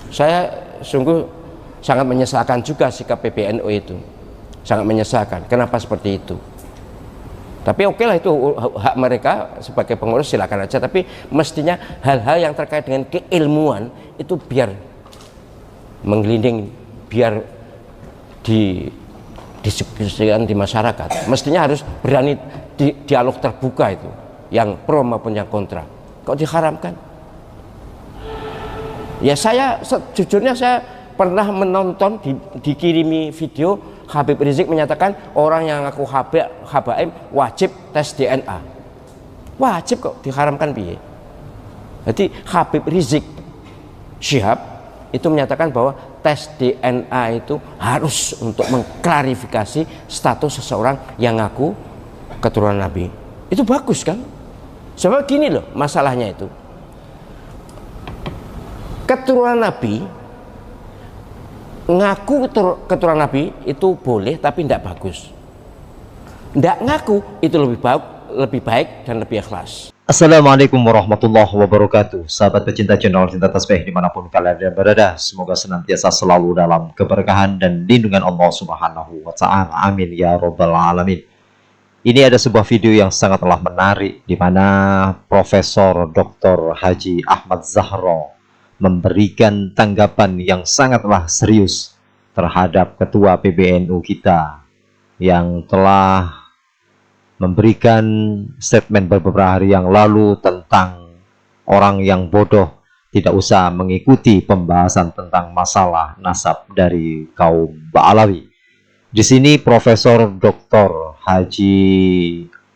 Saya sungguh sangat menyesalkan juga sikap PBNU itu, sangat menyesalkan. Kenapa seperti itu? Tapi oke lah, itu hak mereka sebagai pengurus, silakan aja. Tapi mestinya hal-hal yang terkait dengan keilmuan itu biar menggelinding, biar didiskusikan di masyarakat. Mestinya harus berani dialog terbuka itu, yang pro maupun yang kontra. Kok diharamkan? Ya saya sejujurnya saya pernah menonton, dikirimi video Habib Rizik menyatakan orang yang ngaku habaib wajib tes DNA. Wajib kok, diharamkan piye? Jadi Habib Rizik Syihab itu menyatakan bahwa tes DNA itu harus untuk mengklarifikasi status seseorang yang ngaku keturunan Nabi. Itu bagus kan? Sebab gini loh masalahnya itu. Keturunan Nabi, ngaku keturunan Nabi itu boleh tapi tidak bagus. Tidak ngaku itu lebih baik dan lebih ikhlas. Assalamualaikum warahmatullahi wabarakatuh. Sahabat pecinta channel Cinta Tasbih dimanapun kalian berada, semoga senantiasa selalu dalam keberkahan dan lindungan Allah Subhanahu wa Ta'ala. Amin ya Rabbal Alamin. Ini ada sebuah video yang sangatlah menarik, di mana Profesor Dr. Haji Ahmad Zahro memberikan tanggapan yang sangatlah serius terhadap Ketua PBNU kita yang telah memberikan statement beberapa hari yang lalu tentang orang yang bodoh tidak usah mengikuti pembahasan tentang masalah nasab dari kaum Ba'alawi. Di sini Profesor Dr. Haji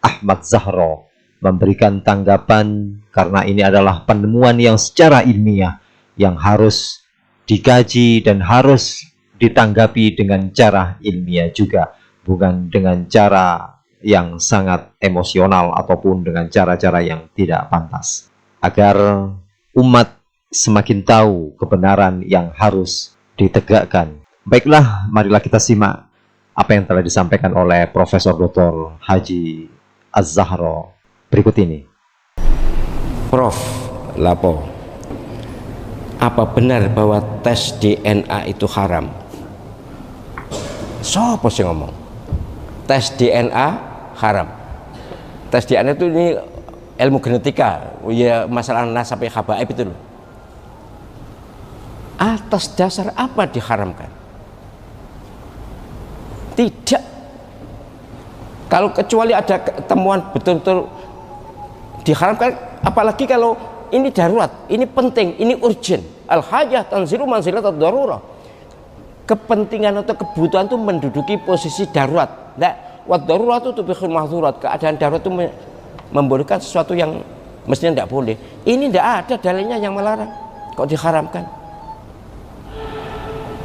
Ahmad Zahro memberikan tanggapan karena ini adalah penemuan yang secara ilmiah yang harus dikaji dan harus ditanggapi dengan cara ilmiah juga, bukan dengan cara yang sangat emosional ataupun dengan cara-cara yang tidak pantas, agar umat semakin tahu kebenaran yang harus ditegakkan. Baiklah, marilah kita simak apa yang telah disampaikan oleh Profesor Dr. Haji Az-Zahro berikut ini. Prof, lapo, apa benar bahwa tes DNA itu haram? Sopo sih ngomong tes DNA haram? Tes DNA itu ini ilmu genetika, ya masalah nasab habaib itu loh. Atas dasar apa diharamkan? Tidak. Kalau kecuali ada temuan betul-betul diharamkan, apalagi kalau ini darurat, ini penting, ini urgent. Al-hajah tanzilu manzilat ad-darurah. Kepentingan atau kebutuhan itu menduduki posisi darurat. Nah, wad-darurah itu tubihul mahzurat. Keadaan darurat itu membolehkan sesuatu yang mestinya tidak boleh. Ini tidak ada dalilnya yang melarang. Kok diharamkan?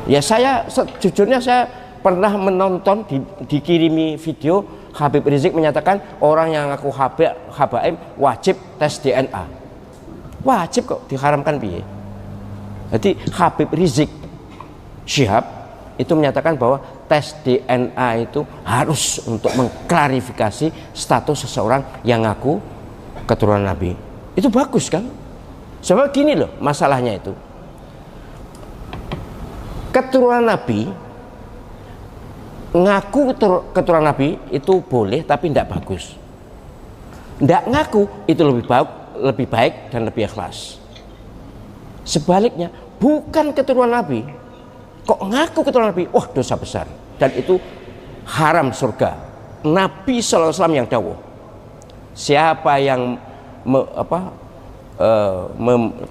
Ya saya sejujurnya saya pernah menonton, dikirimi video Habib Rizik menyatakan orang yang ngaku habaib wajib tes DNA. Wajib kok, diharamkan piye? Jadi Habib Rizik Syihab itu menyatakan bahwa tes DNA itu harus untuk mengklarifikasi status seseorang yang ngaku keturunan Nabi. Itu bagus kan? Sebab gini loh masalahnya itu. Keturunan Nabi, ngaku keturunan Nabi itu boleh tapi tidak bagus. Tidak ngaku itu lebih baik dan lebih ikhlas. Sebaliknya, bukan keturunan Nabi kok ngaku keturunan Nabi, wah dosa besar dan itu haram surga. Nabi SAW yang dawuh, siapa yang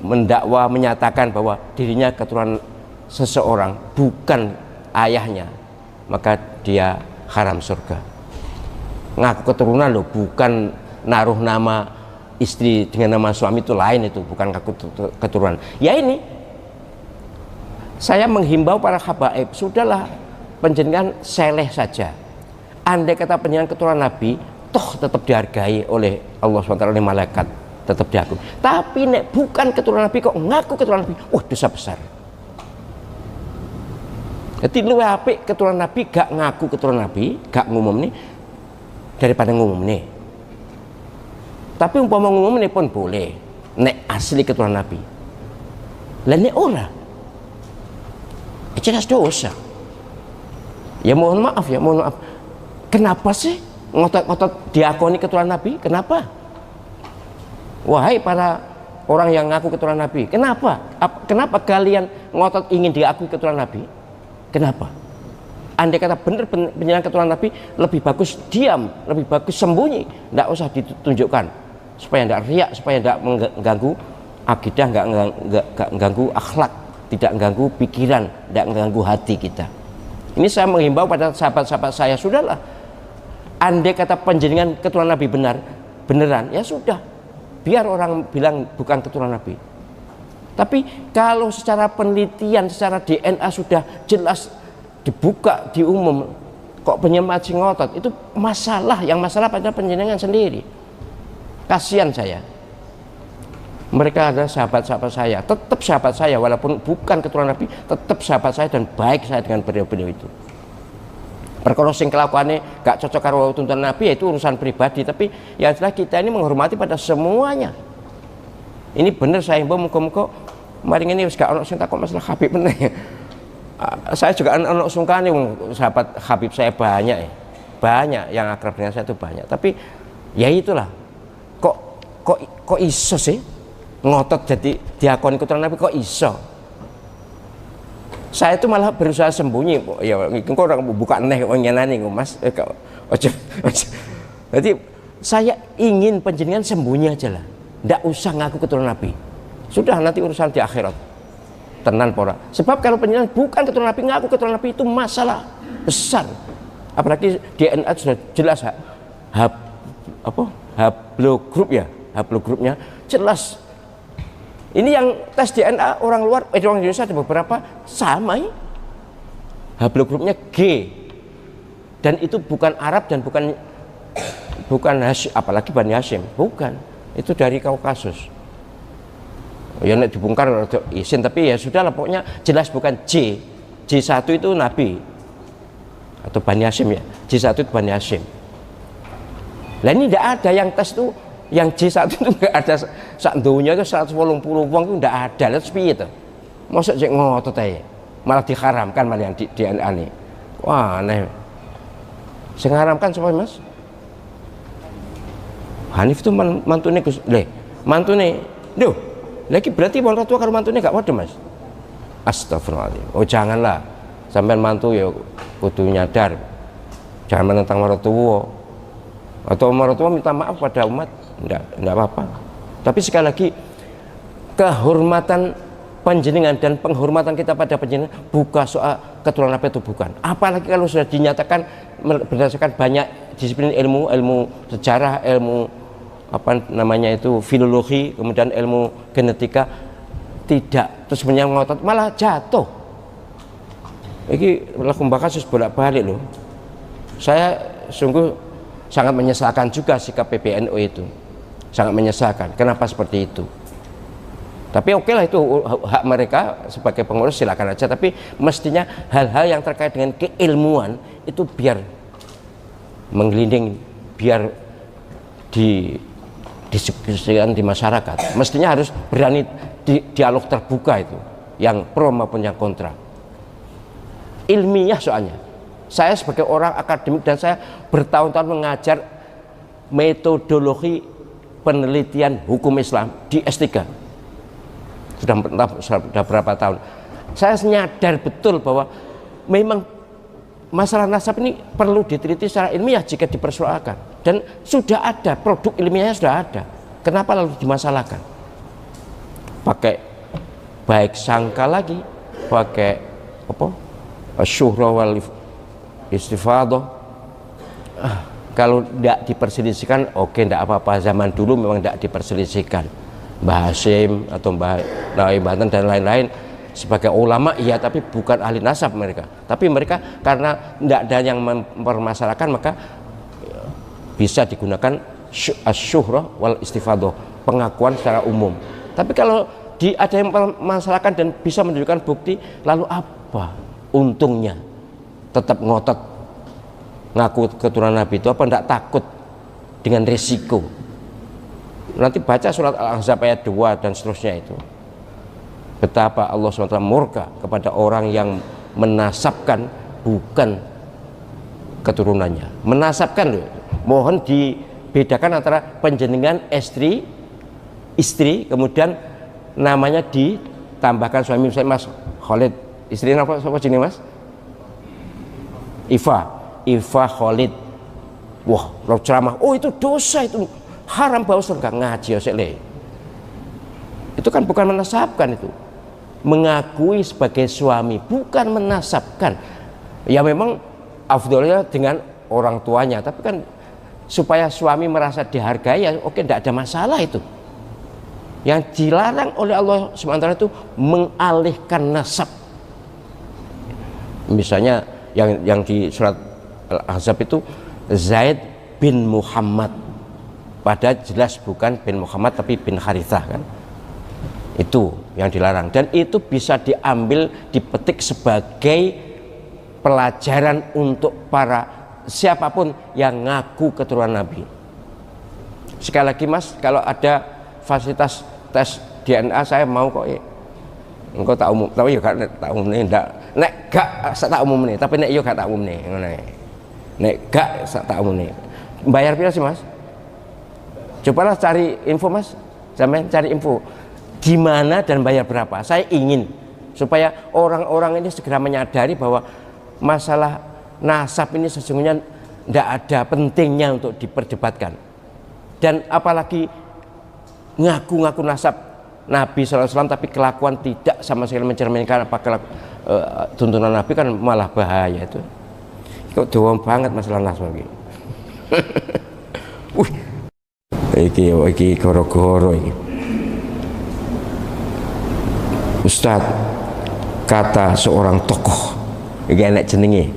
mendakwa menyatakan bahwa dirinya keturunan seseorang bukan ayahnya, maka dia haram surga. Ngaku keturunan loh, bukan naruh nama istri dengan nama suami, itu lain, itu bukan keturunan. Ya ini saya menghimbau para habaib, sudahlah panjenengan seleh saja. Andai kata panjenengan keturunan Nabi, toh tetap dihargai oleh Allah SWT, oleh malaikat, tetap diakui. Tapi nek bukan keturunan Nabi kok ngaku keturunan Nabi, wah dosa besar. Jadi luwih apik keturunan Nabi gak ngaku keturunan Nabi, gak ngumum nih, daripada ngumum nih. Tapi umpama ngumum ini pun boleh, nek asli keturunan Nabi. Lah nek ora, jelas dosa. Ya mohon maaf, kenapa sih ngotot-ngotot diakoni keturunan Nabi? Kenapa? Wahai para orang yang ngaku keturunan Nabi, kenapa kalian ngotot ingin diakui keturunan Nabi? Kenapa? Andai kata benar penjelasan keturunan Nabi, lebih bagus diam, lebih bagus sembunyi, tidak usah ditunjukkan, supaya tidak riak, supaya tidak mengganggu akidah, nggak mengganggu akhlak, tidak mengganggu pikiran, tidak mengganggu hati kita. Ini saya menghimbau pada sahabat-sahabat saya, sudahlah, andai kata penjaringan keturunan Nabi beneran, ya sudah, biar orang bilang bukan keturunan Nabi. Tapi kalau secara penelitian, secara DNA sudah jelas dibuka di umum, kok penyembah ngotot, itu masalah. Yang masalah pada penjenengan sendiri. Kasihan saya. Mereka adalah sahabat-sahabat saya, tetap sahabat saya, walaupun bukan keturunan Nabi, tetap sahabat saya dan baik saya dengan beliau-beliau itu. Perkara sing kelakuannya gak cocok karo tuntunan Nabi, ya itu urusan pribadi, tapi ya adalah kita ini menghormati pada semuanya. Ini benar saya himbau, muka-muka maring ini wis gak ono sing takut masalah Habib meneh. Saya juga ono sungkane, sahabat Habib saya banyak ya. Banyak yang akrab dengan saya itu banyak, tapi ya itulah, kok iso sih ngotot jadi diakoni keturunan Nabi, kok iso? Saya itu malah berusaha sembunyi, ya kok orang buka neh kok nyenani Mas. Jadi saya ingin penjenengan sembunyi aja lah, ndak usah ngaku keturunan Nabi. Sudah, nanti urusan di akhirat. Tenan pora. Sebab kalau penjenengan bukan keturunan Nabi, ngaku keturunan Nabi, itu masalah besar. Apalagi DNA sudah jelas, haplogrup ya, haplogrupnya jelas. Ini yang tes DNA orang luar, orang Indonesia ada beberapa sama ya. Haplogrupnya G. Dan itu bukan Arab dan bukan Hashim, apalagi Bani Hashim, bukan. Itu dari Kaukasus. Ya nek dibongkar izin, tapi ya sudah lah, pokoknya jelas bukan J. J1 itu Nabi atau Bani Hashim ya. J1 itu Bani Hashim. Lah ini tidak ada yang tes tuh, yang J1 itu enggak ada, sak dunia itu 180 wong itu enggak ada. Lah piye to? Mosok cek ngotot ae. Malah diharamkan malah yang di DNA ini. Wah, aneh. Sing ngaramkan sapa, Mas? Hanif itu mantune Gus. Mantune. Duh, lagi berarti wong tua karo mantune gak padha, Mas? Astagfirullahaladzim. Oh janganlah, sampean mantu ya kudu nyadar, jangan menentang mertua, atau mertua minta maaf pada umat, enggak apa-apa. Tapi sekali lagi, kehormatan panjenengan dan penghormatan kita pada panjenengan bukan soal keturunan apa itu, bukan. Apalagi kalau sudah dinyatakan berdasarkan banyak disiplin ilmu sejarah, ilmu apa namanya itu filologi, kemudian ilmu genetika, tidak terus ngotot malah jatuh. Ini laku kasus bolak-balik loh. Saya sungguh sangat menyesalkan juga sikap PBNU itu, sangat menyesalkan. Kenapa seperti itu? Tapi oke lah, itu hak mereka sebagai pengurus, silakan aja. Tapi mestinya hal-hal yang terkait dengan keilmuan itu biar menggelinding, biar didiskusikan di masyarakat. Mestinya harus berani dialog terbuka itu, yang pro maupun yang kontra. Ilmiah soalnya. Saya sebagai orang akademik dan saya bertahun-tahun mengajar metodologi penelitian hukum Islam di S3. Sudah berapa tahun. Saya nyadar betul bahwa memang masalah nasab ini perlu diteliti secara ilmiah jika dipersoalkan. Dan sudah ada, produk ilmiahnya sudah ada. Kenapa lalu dimasalahkan? Pakai baik sangka lagi, pakai apa? Syuhra wal istifadah. Kalau tidak diperselisihkan, oke, tidak apa-apa. Zaman dulu memang tidak diperselisihkan. Mbah Hashim atau Mbah Nawawi Banten dan lain-lain sebagai ulama, iya, tapi bukan ahli nasab mereka. Tapi mereka karena tidak ada yang mempermasalahkan, maka bisa digunakan asyuhrah wal istifadah, pengakuan secara umum. Tapi kalau ada yang mempermasalahkan dan bisa menunjukkan bukti, lalu apa untungnya tetap ngotot ngaku keturunan Nabi itu? Apa tidak takut dengan risiko? Nanti baca surat Al-Ahzab ayat 2 dan seterusnya itu, betapa Allah SWT murka kepada orang yang menasabkan, bukan keturunannya. Menasabkan loh. Mohon dibedakan antara panjenengan istri kemudian namanya ditambahkan suami, misalnya Mas Khalid, istri apa jenis Mas? Iva Khalid. Wah, lo ceramah, oh itu dosa, itu haram bau surga, ngaji le. Itu kan bukan menasabkan, itu mengakui sebagai suami, bukan menasabkan. Ya memang afdolnya dengan orang tuanya, tapi kan supaya suami merasa dihargai, ya oke, tidak ada masalah itu. Yang dilarang oleh Allah SWT itu mengalihkan nasab. Misalnya yang di surat Al-Ahzab itu Zaid bin Muhammad, padahal jelas bukan bin Muhammad tapi bin Harithah kan. Itu yang dilarang, dan itu bisa diambil, dipetik sebagai pelajaran untuk para siapapun yang ngaku keturunan Nabi. Sekali lagi Mas, kalau ada fasilitas tes DNA saya mau kok. Engkau tak umum, tapi juga tak umum nih, nek gak tak umum nih, tapi nek yo gak tak umum nih, nek gak tak umum nih. Bayar pira sih Mas? Cobalah cari info Mas, sampean cari info gimana dan bayar berapa. Saya ingin supaya orang-orang ini segera menyadari bahwa masalah nasab ini sesungguhnya tidak ada pentingnya untuk diperdebatkan, dan apalagi ngaku-ngaku nasab Nabi SAW tapi kelakuan tidak sama sekali mencerminkan apa tuntunan Nabi, kan malah bahaya itu. Kok doang banget masalah nasab ini. Iki goro-goro ini. Ustadz, kata seorang tokoh, iki enek jenenge,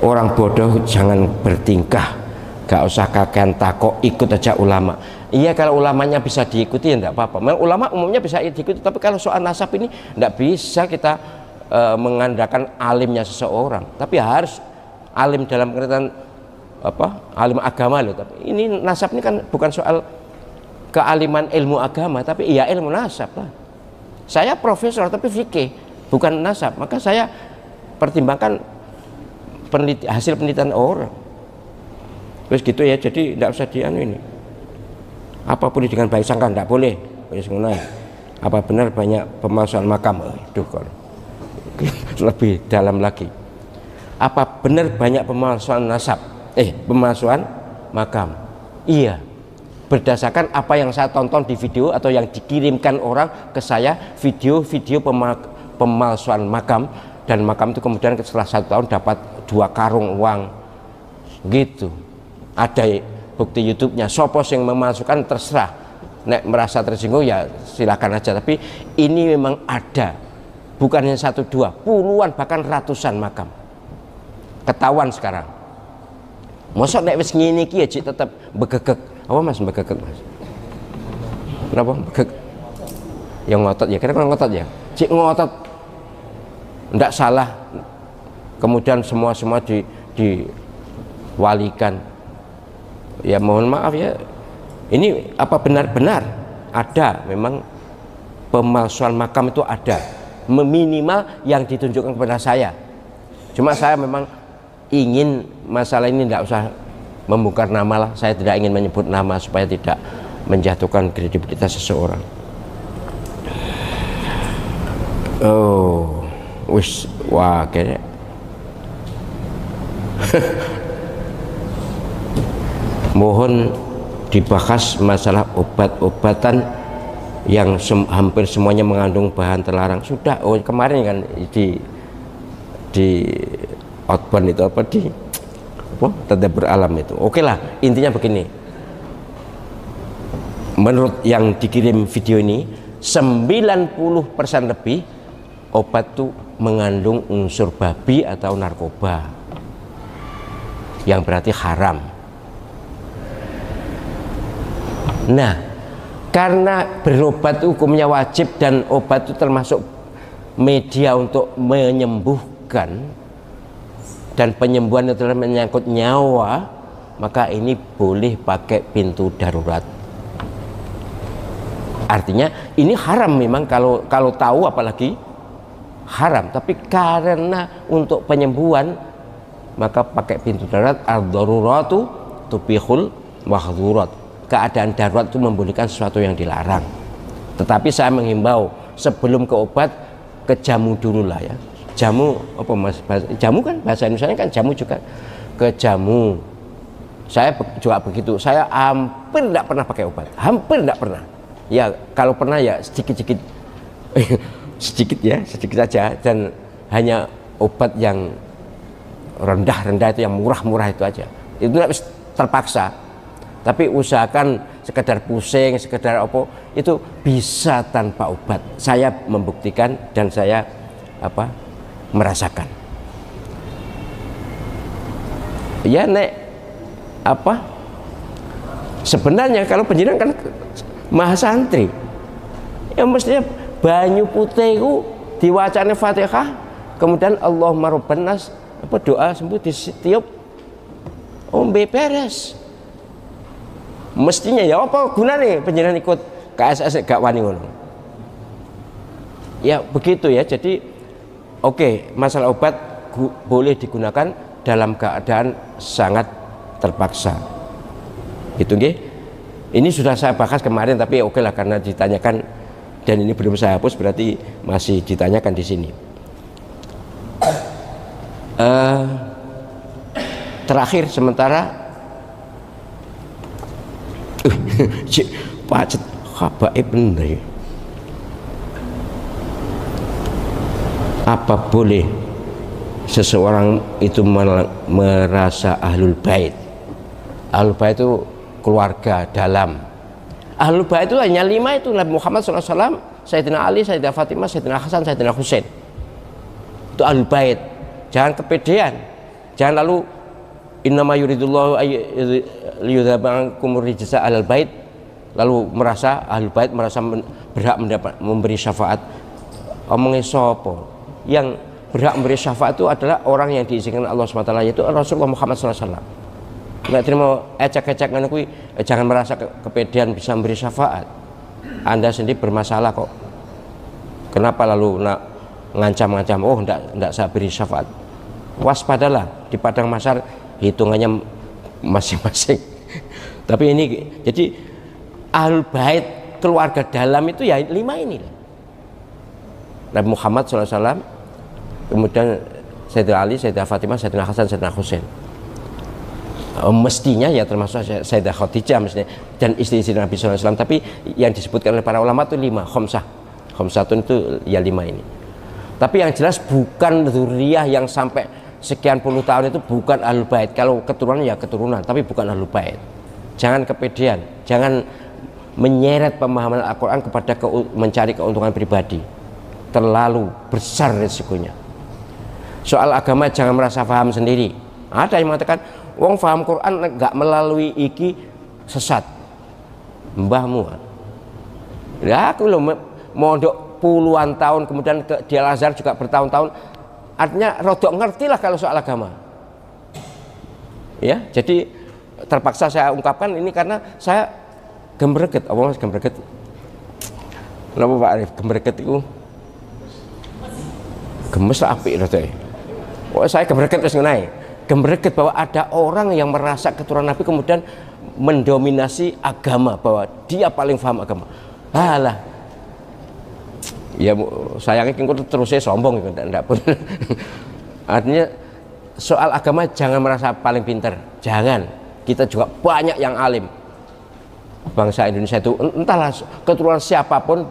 orang bodoh jangan bertingkah, gak usah kakean takok, ikut aja ulama. Iya, kalau ulamanya bisa diikuti ya enggak apa-apa. Memang ulama umumnya bisa diikuti, tapi kalau soal nasab ini enggak bisa kita mengandalkan alimnya seseorang, tapi harus alim dalam pengertian apa? Alim agama loh. Tapi ini nasab ini kan bukan soal kealiman ilmu agama, tapi iya ilmu nasab lah. Saya profesor tapi fikih, bukan nasab, maka saya pertimbangkan hasil penelitian orang. Terus gitu ya, jadi enggak usah dianu ini. Apapun dengan baik sangka tidak boleh. Apa benar banyak pemalsuan makam? Aduh, lebih dalam lagi. Apa benar banyak pemalsuan nasab? Pemalsuan makam? Iya. Berdasarkan apa yang saya tonton di video atau yang dikirimkan orang ke saya, video-video pemalsuan makam, dan makam itu kemudian setelah 1 tahun dapat 2 karung uang, gitu. Ada bukti YouTube-nya. Sopos yang memasukkan terserah, nek merasa tersinggung ya silakan aja, tapi ini memang ada, bukan hanya 1 2, puluhan bahkan ratusan makam ketahuan sekarang. Mosok nek wis ngene iki ya cik tetep begegek. Apa Mas begegek Mas? Kenapa begegek? Yang ngotot ya, kira-kira ngotot ya, cik ngotot ndak salah, kemudian semua diwalikan. Ya mohon maaf ya, ini apa benar-benar ada memang pemalsuan makam itu ada, minimal yang ditunjukkan kepada saya. Cuma saya memang ingin masalah ini tidak usah membongkar nama lah, saya tidak ingin menyebut nama supaya tidak menjatuhkan kredibilitas seseorang. Oh, wah kayaknya mohon dibahas masalah obat-obatan yang hampir semuanya mengandung bahan terlarang. Sudah, kemarin kan di outbound itu apa, di tadabbur alam itu. Oke lah, intinya begini. Menurut yang dikirim video ini, 90% lebih obat itu mengandung unsur babi atau narkoba, yang berarti haram. Nah, karena berobat hukumnya wajib dan obat itu termasuk media untuk menyembuhkan, dan penyembuhan itu menyangkut nyawa, maka ini boleh pakai pintu darurat. Artinya ini haram memang kalau tahu, apalagi haram, tapi karena untuk penyembuhan maka pakai pintu darurat. Ad-daruratu tubihul mahdzurat. Keadaan darurat itu membolehkan sesuatu yang dilarang. Tetapi saya menghimbau sebelum ke obat, ke jamu dulu lah ya. Jamu apa mas? Jamu kan bahasa Indonesia kan jamu juga. Ke jamu. Saya juga begitu. Saya hampir tidak pernah pakai obat. Hampir tidak pernah. Ya kalau pernah ya sedikit-sedikit. Sedikit ya, sedikit saja, dan hanya obat yang rendah-rendah itu, yang murah-murah itu aja. Itu terpaksa. Tapi usahakan sekedar pusing, sekedar apa, itu bisa tanpa obat. Saya membuktikan dan saya merasakan. Ya nek sebenarnya kalau penjenengan kan maha santri, ya mestinya banyu putih itu diwacane Fatihah, kemudian Allahumma rabban nas, doa sembuh ditiup, ombe beres. Mestinya ya apa gunanya penjenengan ikut KSS gak wani ngono. Ya begitu ya. Jadi oke, masalah obat boleh digunakan dalam keadaan sangat terpaksa. Itu nggih. Ini sudah saya bahas kemarin, tapi oke lah karena ditanyakan dan ini belum saya hapus, berarti masih ditanyakan di sini. Terakhir sementara pacet habaib bener. Apa boleh seseorang itu merasa ahlul bait? Ahlul bait itu keluarga dalam. Ahlul bait itu hanya 5 itu, Nabi Muhammad SAW, Sayyidina Ali, Sayyidah Fatimah, Sayyidina Hasan, Sayyidina Husain. Itu ahlul bait. Jangan kepedean. Jangan lalu innama yuridullahu liyudzabankum rijsa alal bait, lalu merasa ahlul bait merasa berhak memberi syafaat. Omongnya sapa? Yang berhak memberi syafaat itu adalah orang yang diizinkan Allah SWT, yaitu Rasulullah Muhammad SAW. Nggak terima ecek-ecek ngono kuwi, jangan merasa kepedean bisa memberi syafaat. Anda sendiri bermasalah kok. Kenapa lalu nak ngancam-ngancam, oh enggak saya beri syafaat. Waspadalah, di padang mahsyar hitungannya masing-masing. Tapi ini jadi ahlul bait, keluarga dalam itu ya 5 ini. Nabi Muhammad SAW, kemudian Sayyidina Ali, Sayyidah Fatimah, Sayyidina Hasan, Sayyidina Husain. Mestinya ya termasuk Sayyidah Khadijah mestinya, dan istri-istri Nabi SAW. Tapi yang disebutkan oleh para ulama itu 5, khomsatun itu ya 5 ini. Tapi yang jelas bukan dzurriyah yang sampai sekian puluh tahun itu bukan ahlul bait. Kalau keturunan ya keturunan, tapi bukan ahlul bait. Jangan kepedean, jangan menyeret pemahaman Al-Quran kepada mencari keuntungan pribadi. Terlalu besar risikonya. Soal agama jangan merasa paham sendiri. Ada yang mengatakan wong paham Quran nggak melalui iki sesat. Mbahmu. Ya aku loh mondok puluhan tahun, kemudian di Al-Azhar juga bertahun-tahun. Artinya rodok ngerti lah kalau soal agama. Ya, jadi terpaksa saya ungkapkan ini karena saya gemreget. Apa mas gemreget? Kenapa Pak Arif? Gemreget itu gemes lah apik loh teh. Oh saya gemreget terus ngenai. Gemreget bahwa ada orang yang merasa keturunan Nabi kemudian mendominasi agama, bahwa dia paling paham agama. Alah, ya sayangnya kingkut terusnya sombong gitu, enggak pun. Artinya soal agama jangan merasa paling pintar, jangan. Kita juga banyak yang alim. Bangsa Indonesia itu entahlah keturunan siapapun,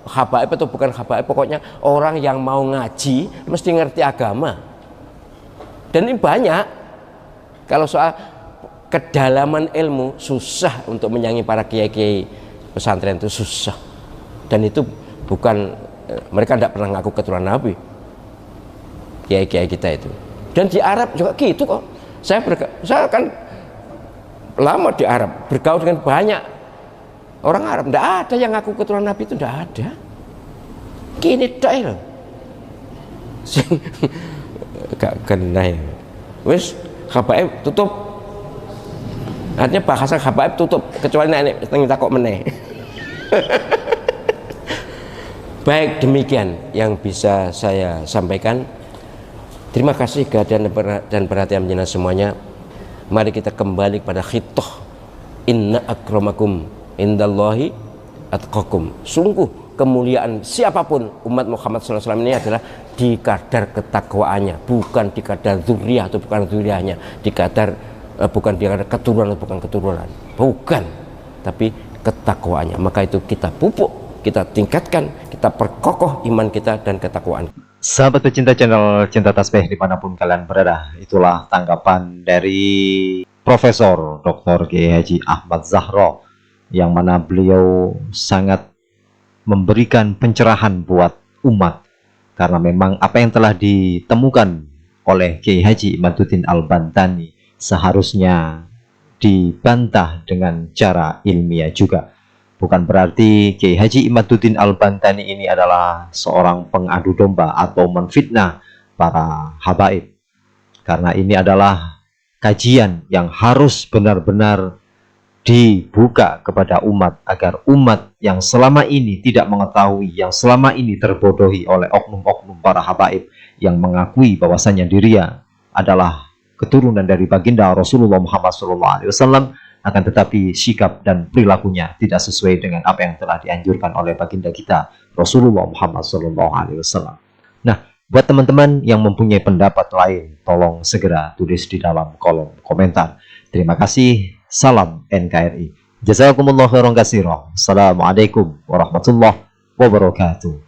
habaib atau bukan habaib, pokoknya orang yang mau ngaji mesti ngerti agama. Dan ini banyak. Kalau soal kedalaman ilmu susah untuk menyangi para kiai-kiai pesantren itu susah. Dan itu bukan, mereka tidak pernah ngaku keturunan Nabi, kiai-kiai kita itu. Dan di Arab juga gitu kok. Saya kan lama di Arab, bergaul dengan banyak orang Arab, tidak ada yang ngaku keturunan Nabi itu, tidak ada. Gini dah gak kena ya. Wis habaib tutup. Artinya bahasa habaib tutup, kecuali nek teng takok meneh. Baik, demikian yang bisa saya sampaikan. Terima kasih kehadiran dan perhatian jenengan semuanya. Mari kita kembali pada khitoh, inna akramakum indallahi atqakum. Sungguh kemuliaan siapapun umat Muhammad SAW ini adalah di kadar ketakwaannya, bukan di kadar dzurriyyah atau bukan dzurriyyahnya, di kadar bukan di kadar keturunan atau bukan keturunan, bukan, tapi ketakwaannya. Maka itu kita pupuk, kita tingkatkan, kita perkokoh iman kita dan ketakwaan. Sahabat pecinta channel Cinta Tasbih dimanapun kalian berada, itulah tanggapan dari Profesor Dr. Kiai Haji Ahmad Zahro, yang mana beliau sangat memberikan pencerahan buat umat, karena memang apa yang telah ditemukan oleh Kiai Haji Imaduddin Al-Bantani seharusnya dibantah dengan cara ilmiah juga. Bukan berarti Kiai Haji Imaduddin Al-Bantani ini adalah seorang pengadu domba atau menfitnah para habaib, karena ini adalah kajian yang harus benar-benar dibuka kepada umat, agar umat yang selama ini tidak mengetahui, yang selama ini terbodohi oleh oknum-oknum para habaib yang mengakui bahwasanya dirinya adalah keturunan dari baginda Rasulullah Muhammad SAW, akan tetapi sikap dan perilakunya tidak sesuai dengan apa yang telah dianjurkan oleh baginda kita Rasulullah Muhammad SAW. Nah, buat teman-teman yang mempunyai pendapat lain, tolong segera tulis di dalam kolom komentar. Terima kasih. Salam NKRI. Jazakumullah khairan katsiran. Assalamualaikum warahmatullahi wabarakatuh.